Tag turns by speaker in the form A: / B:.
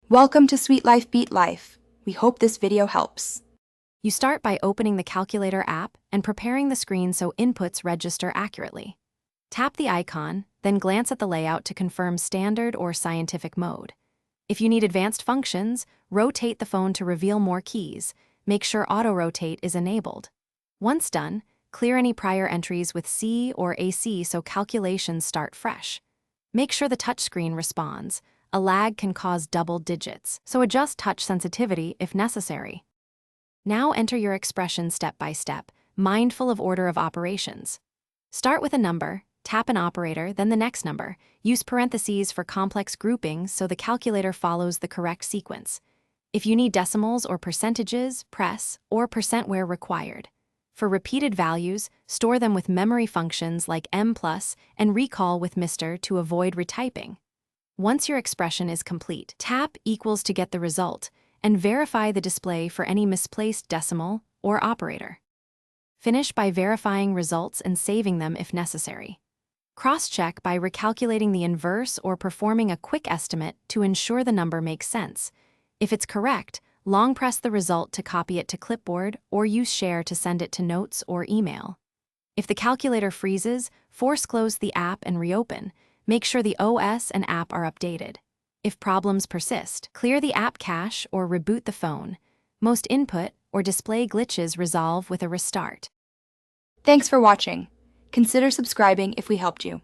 A: Welcome to Sweet Life Beat Life. We hope this video helps.
B: You start by opening the calculator app and preparing the screen so inputs register accurately. Tap the icon, then glance at the layout to confirm standard or scientific mode. If you need advanced functions, rotate the phone to reveal more keys. Make sure auto-rotate is enabled. Once done, clear any prior entries with C or AC so calculations start fresh. Make sure the touchscreen responds. A lag can cause double digits, so adjust touch sensitivity if necessary. Now enter your expression step by step, mindful of order of operations. Start with a number, tap an operator, then the next number. Use parentheses for complex groupings so the calculator follows the correct sequence. If you need decimals or percentages, press or % where required. For repeated values, store them with memory functions like M+ and recall with Mr. to avoid retyping. Once your expression is complete, tap equals to get the result and verify the display for any misplaced decimal or operator. Finish by verifying results and saving them if necessary. Cross-check by recalculating the inverse or performing a quick estimate to ensure the number makes sense. If it's correct, long press the result to copy it to clipboard or use Share to send it to notes or email. If the calculator freezes, force close the app and reopen. Make sure the OS and app are updated. If problems persist, clear the app cache or reboot the phone. Most input or display glitches resolve with a restart.
A: Thanks for watching. Consider subscribing if we helped you.